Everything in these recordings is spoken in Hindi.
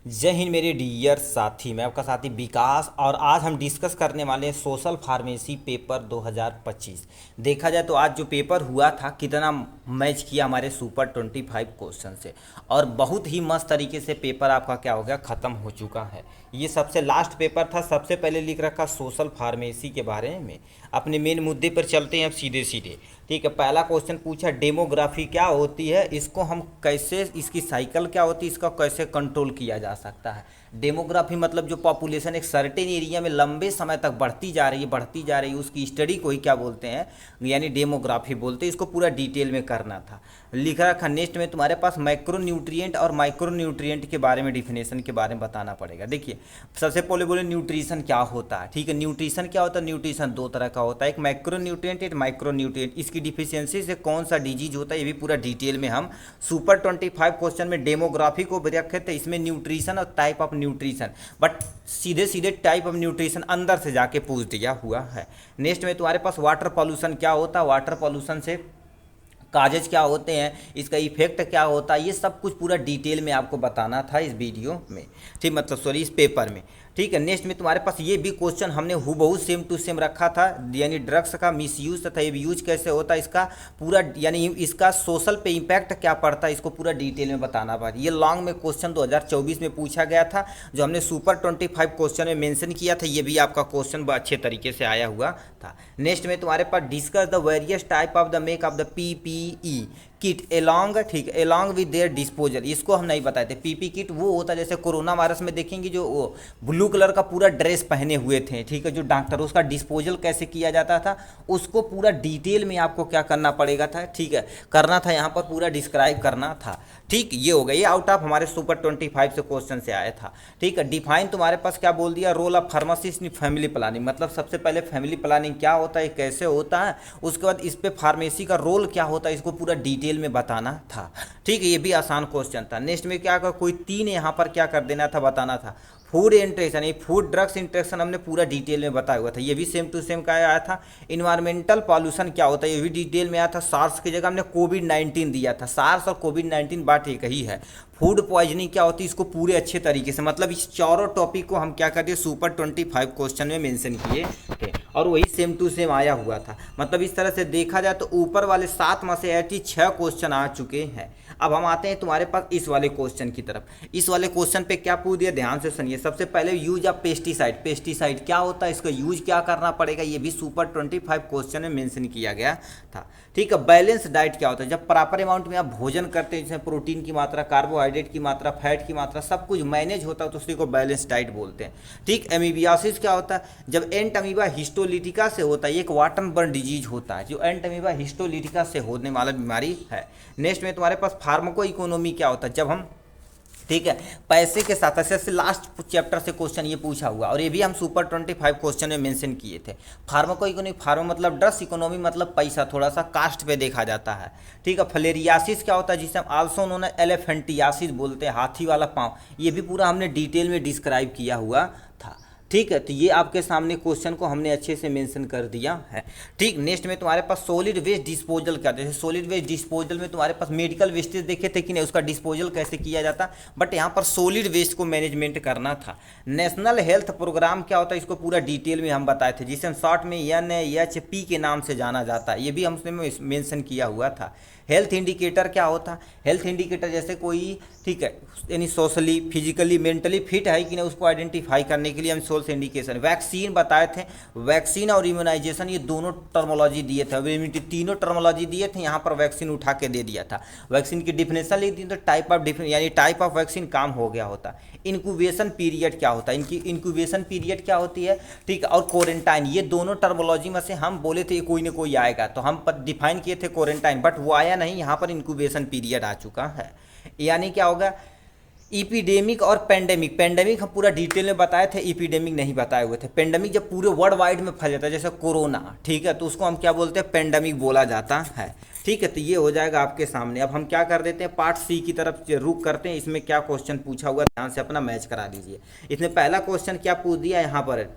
जय हिंद मेरे डियर साथी। मैं आपका साथी विकास और आज हम डिस्कस करने वाले हैं सोशल फार्मेसी पेपर 2025। देखा जाए तो आज जो पेपर हुआ था कितना मैच किया हमारे सुपर 25 क्वेश्चन से और बहुत ही मस्त तरीके से पेपर आपका क्या हो गया, ख़त्म हो चुका है। ये सबसे लास्ट पेपर था। सबसे पहले लिख रखा सोशल फार्मेसी के बारे में। अपने मेन मुद्दे पर चलते हैं अब सीधे सीधे। ठीक है, पहला क्वेश्चन पूछा डेमोग्राफी क्या होती है, इसको हम कैसे, इसकी साइकिल क्या होती है, इसका कैसे कंट्रोल किया जा सकता है। डेमोग्राफी मतलब जो पॉपुलेशन एक सर्टेन एरिया में लंबे समय तक बढ़ती जा रही है उसकी स्टडी को ही क्या बोलते हैं, यानी डेमोग्राफी बोलते हैं। इसको पूरा डिटेल में करना था। लिखा रखा नेक्स्ट में तुम्हारे पास माइक्रो न्यूट्रिएंट और माइक्रो न्यूट्रिएंट के बारे में, डिफिनेशन के बारे में बताना पड़ेगा। देखिए सबसे पहले बोले न्यूट्रिशन क्या होता है। ठीक है, न्यूट्रिशन क्या होता है, न्यूट्रिशन दो तरह का होता है, एक माइक्रो न्यूट्रिएंट, एक माइक्रो न्यूट्रिएंट। इसकी डिफिशियंसी से कौन सा डिजीज होता है ये भी पूरा डिटेल में हम सुपर 25 क्वेश्चन में डेमोग्राफी को रखे थे। इसमें न्यूट्रिशन और टाइप ऑफ न्यूट्रिशन, बट सीधे सीधे टाइप ऑफ न्यूट्रिशन अंदर से जाके पूछ दिया हुआ है। नेक्स्ट में तुम्हारे पास वाटर पॉल्यूशन क्या होता है, वाटर पॉल्यूशन से काजेज क्या होते हैं, इसका इफेक्ट क्या होता है, ये सब कुछ पूरा डिटेल में आपको बताना था इस वीडियो में। ठीक, मतलब सॉरी इस पेपर में। ठीक है, नेक्स्ट में तुम्हारे पास ये भी क्वेश्चन हमने हूबहू सेम टू सेम रखा था, यानी ड्रग्स का मिसयूज तथा यूज कैसे होता है, इसका पूरा यानी इसका सोशल पे इम्पैक्ट क्या पड़ता है, इसको पूरा डिटेल में बताना पड़ा। ये लॉन्ग में क्वेश्चन 2024 में पूछा गया था, जो हमने सुपर 25 क्वेश्चन में मेंशन किया था। ये भी आपका क्वेश्चन अच्छे तरीके से आया हुआ था। नेक्स्ट में तुम्हारे पास discuss the various type of the make of the PPE kit along, ठीक है, एलॉन्ग विद देयर डिस्पोजल। इसको हम नहीं बताए थे। पीपी किट वो होता है जैसे कोरोना वायरस में देखेंगे जो ब्लू कलर का पूरा ड्रेस पहने हुए थे, ठीक है, जो डॉक्टर, उसका डिस्पोजल कैसे किया जाता था उसको पूरा डिटेल में आपको क्या करना पड़ेगा था, ठीक है, करना था, यहाँ पर पूरा डिस्क्राइब करना था। ठीक, ये हो गया, ये आउट ऑफ हमारे सुपर 25 से क्वेश्चन से आया था। ठीक है, डिफाइन तुम्हारे पास क्या बोल दिया, role of pharmacist in family planning, मतलब सबसे पहले फैमिली प्लानिंग क्या होता है, कैसे होता है, उसके बाद इस पे फार्मेसी का रोल क्या होता है, इसको पूरा डिटेल में बताना था। ठीक है, ये भी आसान क्वेश्चन था। नेक्स्ट में क्या कर, कोई तीन यहाँ पर क्या कर देना था, बताना था। फूड इंट्रेक्शन, ये फूड ड्रग्स इंट्रेक्शन हमने पूरा डिटेल में बताया हुआ था। ये भी सेम टू सेम का आया था। इन्वायरमेंटल पॉल्यूशन क्या होता है, ये भी डिटेल में आया था। सार्स की जगह हमने कोविड-19 दिया था। सार्स और कोविड-19 बात एक ही है। फूड पॉइजनिंग क्या होती है, इसको पूरे अच्छे तरीके से, मतलब इस चारों टॉपिक को हम क्या करते हैं सुपर 25 क्वेश्चन में मेंशन किए थे और वही सेम टू सेम आया हुआ था। मतलब इस तरह से देखा जाए तो ऊपर वाले 7 में से एटलीस्ट 6 क्वेश्चन आ चुके हैं। अब हम आते हैं तुम्हारे पास इस वाले क्वेश्चन की तरफ। इस वाले क्वेश्चन पे क्या पूछ दिया, ध्यान से सुनिए। सबसे पहले यूज ऑफ पेस्टिसाइड, पेस्टिसाइड क्या होता है, इसका यूज क्या करना पड़ेगा, ये भी सुपर 25 क्वेश्चन में मेंशन किया गया था। ठीक है, बैलेंस डाइट क्या होता है, जब प्रॉपर अमाउंट में आप भोजन करते हैं, जैसे प्रोटीन की मात्रा, कार्बोहाइड्रेट की मात्रा, फैट की मात्रा, सब कुछ मैनेज होता है तो उसी को बैलेंस डाइट बोलते हैं। ठीक, एमीबियासिस क्या होता है, जब एंट अमीबा हिस्टोलिटिका से होता है, एक वाटन बर्न डिजीज होता है जो एंट अमीबा हिस्टोलिटिका से होने वाला बीमारी है। नेक्स्ट में तुम्हारे पास फार्माको इकोनॉमी क्या होता है, जब हम, ठीक है, पैसे के साथ ऐसे लास्ट चैप्टर से क्वेश्चन ये पूछा हुआ और ये भी हम सुपर 25 क्वेश्चन में मेंशन किए थे। फार्माको इकोनॉमी, फार्मा मतलब ड्रग्स, इकोनॉमी मतलब पैसा, थोड़ा सा कास्ट पे देखा जाता है। ठीक है, फलेरियासिस क्या होता है, जिसे हम आल्सो नोन एलिफेंटियासिस बोलते हैं, हाथी वाला पाँव, ये भी पूरा हमने डिटेल में डिस्क्राइब किया हुआ था। ठीक है, तो ये आपके सामने क्वेश्चन को हमने अच्छे से मेंशन कर दिया है। ठीक, नेक्स्ट में तुम्हारे पास सॉलिड वेस्ट डिस्पोजल क्या, जैसे सॉलिड वेस्ट डिस्पोजल में तुम्हारे पास मेडिकल वेस्टेज देखे थे कि नहीं, उसका डिस्पोजल कैसे किया जाता, बट यहाँ पर सॉलिड वेस्ट को मैनेजमेंट करना था। नेशनल हेल्थ प्रोग्राम क्या होता है, इसको पूरा डिटेल में हम बताए थे, जिसे हम शॉर्ट में NHP के नाम से जाना जाता है, ये भी हमने मेंशन किया हुआ था। हेल्थ इंडिकेटर क्या होता, हेल्थ इंडिकेटर जैसे कोई, ठीक है, यानी सोशली, फिजिकली, मेंटली फिट है कि नहीं, उसको आइडेंटिफाई करने के लिए हम सोर्स इंडिकेशन। वैक्सीन बताए थे, वैक्सीन और इम्यूनाइजेशन ये दोनों टर्मोलॉजी दिए थे, इम्यूनिटी तीनों टर्मोलॉजी दिए थे, यहाँ पर वैक्सीन उठा के दे दिया था। वैक्सीन की डिफिनेशन लिख दी तो टाइप ऑफ यानी टाइप ऑफ वैक्सीन काम हो गया होता। इंक्यूबेशन पीरियड क्या होता है, इनकी इंक्यूबेशन पीरियड क्या होती है, ठीक है, और क्वारंटाइन, ये दोनों टर्मोलॉजी में से हम बोले थे कोई ना कोई आएगा, तो हम डिफाइन किए थे क्वारंटाइन, बट वो आया नहीं, यहाँ पर इंक्यूबेशन पीरियड आ चुका है। यानी क्या होगा, इपीडेमिक और पेंडेमिक, पेंडेमिक हम पूरा डिटेल में बताए थे, इपीडेमिक नहीं बताए हुए थे। पेंडेमिक जब पूरे वर्ल्ड वाइड में फैल जाता है, जैसे कोरोना, ठीक है, तो उसको हम क्या बोलते हैं, पेंडेमिक बोला जाता है। ठीक है, तो ये हो जाएगा आपके सामने। अब हम क्या कर देते हैं, पार्ट सी की तरफ रुक करते हैं। इसमें क्या क्वेश्चन पूछा हुआ, ध्यान से अपना मैच करा लीजिए। इसमें पहला क्वेश्चन क्या पूछ दिया यहाँ पर,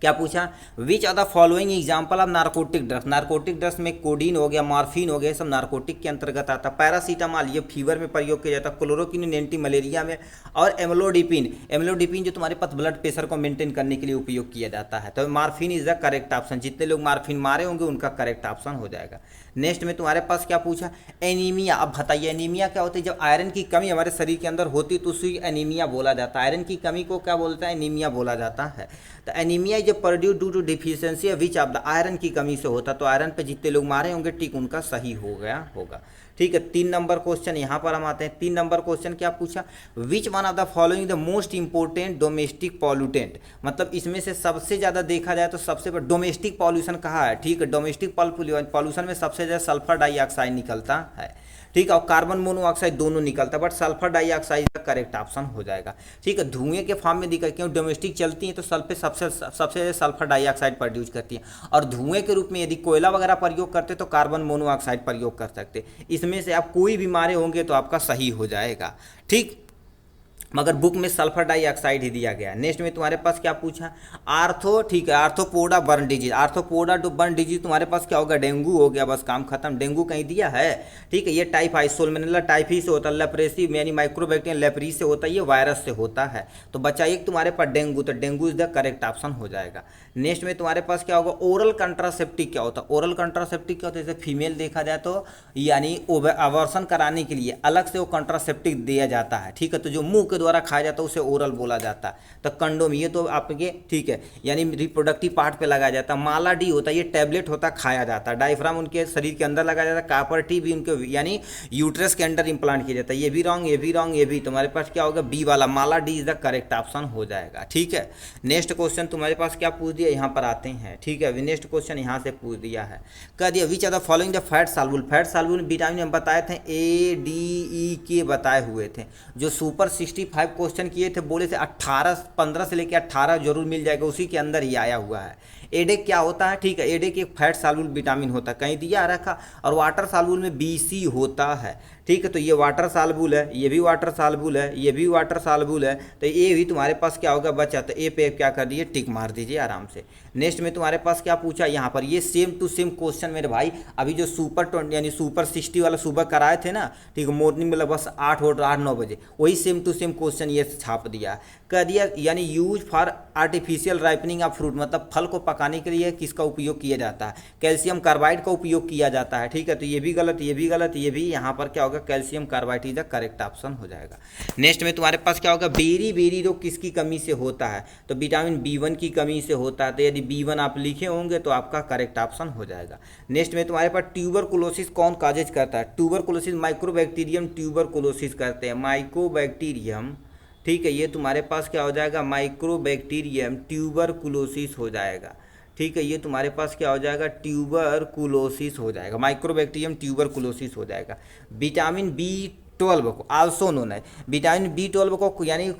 क्या पूछा, which are the following example of narcotic drugs. Narcotic drugs में कोडीन हो गया, मॉर्फिन हो गया, सब नार्कोटिक के अंतर्गत आता। पैरासीटामॉल ये फीवर में प्रयोग किया जाता है, क्लोरोक्विन एंटी मलेरिया में, और एमलोडिपिन, एमलोडिपिन जो तुम्हारे पास ब्लड प्रेशर को मेंटेन करने के लिए उपयोग किया जाता है। तो morphine is the correct option, जितने लोग मॉर्फिन मारे होंगे उनका करेक्ट ऑप्शन हो जाएगा। नेक्स्ट में तुम्हारे पास क्या पूछा, एनीमिया। अब बताइए एनीमिया क्या होती है, जब आयरन की कमी हमारे शरीर के अंदर होती है तो उसी एनीमिया बोला जाता है। आयरन की कमी को क्या बोलता है, एनीमिया बोला जाता है। तो एनीमिया जब produce due to deficiency which of the iron की कमी से होता, तो आयरन पे जितने लोग मारे होंगे टिक उनका सही हो गया होगा। ठीक है, 3 नंबर क्वेश्चन यहाँ पर हम आते हैं। 3 नंबर क्वेश्चन क्या पूछा, which one of the following the most important domestic pollutant. मतलब इसमें से सबसे ज़्यादा देखा जाए तो सबसे बड़ा डोमेस्टिक पॉल्यूशन कहाँ है। ठीक है, डोमेस्टिक पॉल्यूशन में सबसे ज़्यादा सल्फर डाइऑक्साइड निकलता है। ठीक है, और कार्बन मोनोऑक्साइड दोनों निकलता है, बट सल्फर डाइऑक्साइड का करेक्ट ऑप्शन हो जाएगा। ठीक है, धुएं के फॉर्म में दिखा, क्यों डोमेस्टिक चलती हैं तो सबसे ज़्यादा सल्फर डाइऑक्साइड प्रोड्यूस करती हैं, और धुएं के रूप में यदि कोयला वगैरह प्रयोग करते तो कार्बन मोनोऑक्साइड प्रयोग कर सकते। इसमें से आप कोई भी मारे होंगे तो आपका सही हो जाएगा। ठीक, मगर बुक में सल्फर डाइऑक्साइड ही दिया गया। नेक्स्ट में तुम्हारे पास क्या पूछा, आर्थो। ठीक है, Arthropoda burn disease. Arthropoda burn disease तुम्हारे पास क्या होगा, डेंगू हो गया, बस काम खत्म। डेंगू कहीं दिया है। ठीक है, ये टाइफाइड सोलमोनेला टाइफी से होता है, लेप्रेसी यानी माइक्रोबैक्टीरियम लेप्री से होता है, ये वायरस से होता है। तो बच्चा एक तुम्हारे पास डेंगू, तो dengue is the correct option हो जाएगा। नेक्स्ट में तुम्हारे पास क्या होगा, ओरल कंट्रासेप्टिव क्या होता है। ओरल कंट्रासेप्टिव क्या होता है, जैसे फीमेल देखा जाए तो यानी अबॉर्शन कराने के लिए अलग से वो कंट्रासेप्टिव दिया जाता है। ठीक है, तो जो मुंह के द्वारा खाया जाता है उसे ओरल बोला जाता है। तो कंडोम ये तो आपके ठीक है यानी रिप्रोडक्टिव पार्ट पे लगाया जाता है। माला डी होता है, ये टैबलेट होता है, खाया जाता है। डायफ्राम उनके शरीर के अंदर लगाया जाता है। कापर टी भी उनके यानी यूट्रस के अंदर इंप्लांट किया जाता है। ये भी रॉन्ग, ये भी रॉन्ग, ये भी। तुम्हारे पास क्या होगा, बी वाला माला D is the correct option हो जाएगा। ठीक है, नेक्स्ट क्वेश्चन तुम्हारे पास क्या पूछ दिया, यहाँ पर आते हैं। ठीक है, नेक्स्ट क्वेश्चन यहाँ से पूछ दिया है, कह दिया which are the following the fat soluble. Fat soluble vitamin हम बताए थे ए डी ई के बताए हुए थे। जो सुपर 65 क्वेश्चन किए थे बोले थे 18 15 से लेकर 18 जरूर मिल जाएगा, उसी के अंदर ही आया हुआ है। एडेक क्या होता है, ठीक है, एडेक एक फैट सॉल्युबल विटामिन होता है, कहीं दिया रखा। और वाटर सॉल्युबल में बीसी होता है। ठीक है, तो ये वाटर सॉल्युबल है, ये भी वाटर सॉल्युबल है, ये भी वाटर सॉल्युबल है। तो ये भी तुम्हारे पास क्या होगा बचा, तो ए पे क्या कर दिए, टिक मार दीजिए आराम से। नेक्स्ट में तुम्हारे पास क्या पूछा यहाँ पर, ये सेम टू सेम क्वेश्चन मेरे भाई अभी जो सुपर 20 यानी सुपर 60 वाला सुबह कराए थे ना, ठीक है, मॉर्निंग में लगभग 8-9 बजे, वही सेम टू सेम क्वेश्चन ये छाप दिया कह दिया। यानी use for artificial ripening of fruit, मतलब फल को पकाने के लिए किसका उपयोग किया जाता है, कैल्शियम कार्बाइड का उपयोग किया जाता है। ठीक है, तो ये भी गलत, ये भी गलत, ये भी। यहाँ पर क्या होगा, calcium carbide is the correct option हो जाएगा। नेक्स्ट में तुम्हारे पास क्या होगा, बेरी रोग किसकी कमी से होता है, तो विटामिन B1 की कमी से होता है। तो यदि B1 आप लिखे होंगे तो आपका करेक्ट ऑप्शन हो जाएगा। नेक्स्ट में तुम्हारे पास ट्यूबरकुलोसिस कौन काजेज करता है, ट्यूबरकुलोसिस माइक्रोबैक्टीरियम ट्यूबरकुलोसिस करते हैं, माइकोबैक्टीरियम। ठीक है, ये तुम्हारे पास क्या हो जाएगा, माइक्रोबैक्टीरियम ट्यूबरकुलोसिस हो जाएगा। ठीक है, ये तुम्हारे पास क्या हो जाएगा, ट्यूबरकुलोसिस हो जाएगा, माइक्रोबैक्टीरियम ट्यूबरकुलोसिस हो जाएगा। विटामिन B12 को आल्सो नोन है, विटामिन B12 को यानी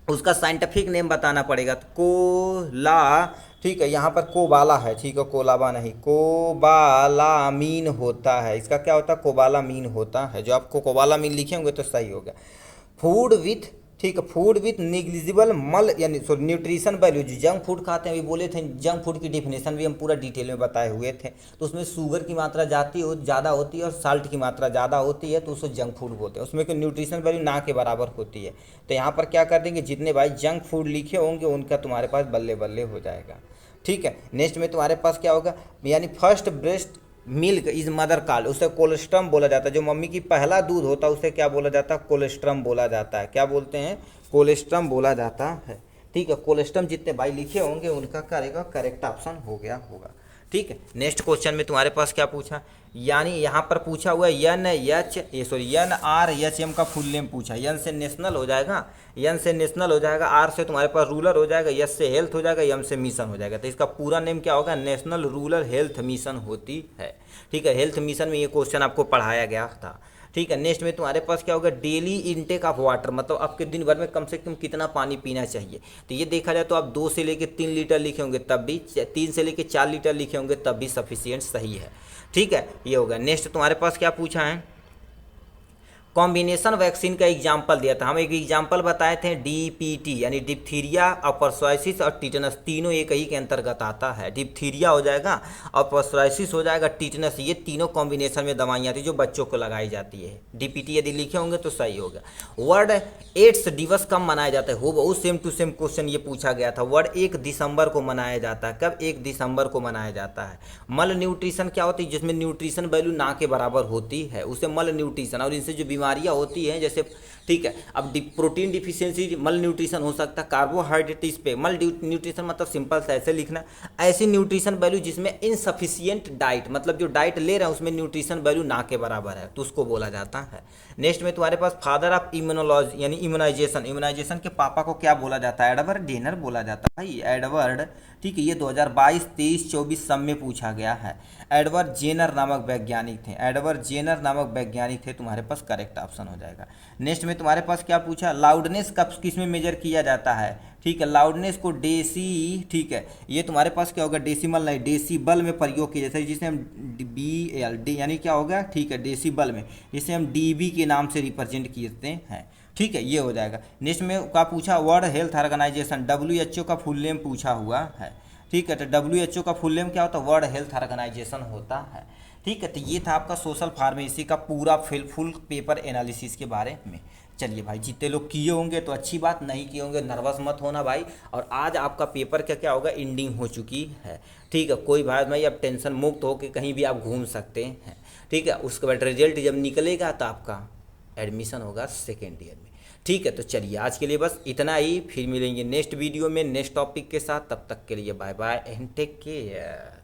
उसका साइंटिफिक नेम बताना पड़ेगा, तो कोला। ठीक है, यहाँ पर कोबाला है, ठीक है, कोलाबा नहीं, कोबालामीन होता है। इसका क्या होता है, कोबालामीन होता है। जो आपको कोबालामीन लिखे होंगे तो सही होगा। फूड विथ, ठीक है, फूड विथ निग्लिजिबल मल यानी न्यूट्रिशन वैल्यू, जो जंक फूड खाते हैं, अभी बोले थे जंक फूड की डेफिनेशन भी हम पूरा डिटेल में बताए हुए थे। तो उसमें शुगर की मात्रा ज़्यादा होती है और साल्ट की मात्रा ज़्यादा होती है, तो उसको जंक फूड बोलते हैं। उसमें कोई न्यूट्रिशन वैल्यू ना के बराबर होती है। तो यहाँ पर क्या कर देंगे, जितने भाई जंक फूड लिखे होंगे उनका तुम्हारे पास बल्ले बल्ले हो जाएगा। ठीक है, नेक्स्ट में तुम्हारे पास क्या होगा, यानी first breast milk is mother called, उसे कोलेस्ट्रम बोला जाता है। जो मम्मी की पहला दूध होता है उसे क्या बोला जाता है, कोलेस्ट्रम बोला जाता है। क्या बोलते हैं, कोलेस्ट्रम बोला जाता है। ठीक है, कोलेस्ट्रम जितने भाई लिखे होंगे उनका करेगा करेक्ट ऑप्शन हो गया होगा। ठीक है, नेक्स्ट क्वेश्चन में तुम्हारे पास क्या पूछा, यानी यहाँ पर पूछा हुआ NRHM का फुल नेम पूछा। एन से नेशनल हो जाएगा, एन से नेशनल हो जाएगा, आर से तुम्हारे पास रूरल हो जाएगा, एस से हेल्थ हो जाएगा, एम से मिशन हो जाएगा। तो इसका पूरा नेम क्या होगा, नेशनल रूरल हेल्थ मिशन होती है। ठीक है, हेल्थ मिशन में ये क्वेश्चन आपको पढ़ाया गया था। ठीक है, नेक्स्ट में तुम्हारे पास क्या होगा, डेली इनटेक ऑफ वाटर, मतलब आपके दिन भर में कम से कम कितना पानी पीना चाहिए। तो ये देखा जाए तो आप 2 से लेकर 3 लीटर लिखे होंगे तब भी, 3 से लेकर 4 लीटर लिखे होंगे तब भी सफिशियंट सही है। ठीक है, ये होगा। नेक्स्ट तुम्हारे पास क्या पूछा है, कॉम्बिनेशन वैक्सीन का एग्जाम्पल दिया था, हम एक एग्जाम्पल बताए थे डीपीटी यानी डिप्थीरिया और पर्सोसिस और टीटनस, तीनों एक ही के अंतर्गत आता है। डिप्थीरिया हो जाएगा और पर्सोसिस हो जाएगा, टीटनस, ये तीनों कॉम्बिनेशन में दवाइयाँ थी जो बच्चों को लगाई जाती है। डीपीटी यदि लिखे होंगे तो सही हो गया। वर्ल्ड एड्स दिवस कब मनाया जाता है, हो बहुत सेम टू सेम क्वेश्चन ये पूछा गया था। वर्ल्ड 1 दिसंबर को मनाया जाता है। कब? 1 दिसंबर को मनाया जाता है। मल न्यूट्रिशन क्या होती है? जिसमें न्यूट्रिशन वैल्यू ना के बराबर होती है उसे मल न्यूट्रिशन, और इनसे जो बीमारियां होती हैं जैसे, ठीक है, अब प्रोटीन डिफिशियंसी मल न्यूट्रिशन हो सकता है। कार्बोहाइड्रेट्स पे मल न्यूट्रिशन मतलब सिंपल सा ऐसे लिखना, ऐसी न्यूट्रिशन वैल्यू जिसमें इनसफिशियंट डाइट, मतलब जो डाइट ले रहे हैं उसमें न्यूट्रिशन वैल्यू ना के बराबर है तो उसको बोला जाता है। नेक्स्ट में तुम्हारे पास फादर ऑफ इम्यूनोलॉजी यानी इम्यूनाइजेशन, इम्यूनाइजेशन के पापा को क्या बोला जाता है? एडवर्ड जेनर बोला जाता है भाई, एडवर्ड, ठीक है। ये 2022, 23, 24 सब में पूछा गया है। एडवर्ड जेनर नामक वैज्ञानिक थे, एडवर्ड जेनर नामक वैज्ञानिक थे, तुम्हारे पास करेक्ट ऑप्शन हो जाएगा। नेक्स्ट में तुम्हारे पास क्या पूछा? लाउडनेस कब किस में मेजर किया जाता है? ठीक है, लाउडनेस को डेसी, ठीक है, ये तुम्हारे पास क्या होगा? डेसिमल नहीं, डेसीबल में प्रयोग किया जाता है, जिसे हम BL यानी क्या होगा? ठीक है, डेसीबल में, जिसे हम DB के नाम से रिप्रेजेंट करते हैं। ठीक है, ये हो जाएगा। नेक्स्ट में क्या पूछा? वर्ल्ड हेल्थ ऑर्गेनाइजेशन, WHO का फुल नेम पूछा हुआ है। ठीक है, तो WHO का फुल नेम क्या होता है? वर्ल्ड हेल्थ ऑर्गेनाइजेशन होता है। ठीक है, तो ये था आपका सोशल फार्मेसी का पूरा फुल पेपर एनालिसिस के बारे में। चलिए भाई, जितने लोग किए होंगे तो अच्छी बात, नहीं किए होंगे नर्वस मत होना भाई। और आज आपका पेपर क्या क्या होगा? एंडिंग हो चुकी है। ठीक है, कोई भाई अब टेंशन मुक्त होकर कहीं भी आप घूम सकते हैं। ठीक है, उसके बाद रिजल्ट जब निकलेगा तो आपका एडमिशन होगा सेकेंड ईयर में। ठीक है, तो चलिए आज के लिए बस इतना ही, फिर मिलेंगे नेक्स्ट वीडियो में नेक्स्ट टॉपिक के साथ। तब तक के लिए bye bye and take care.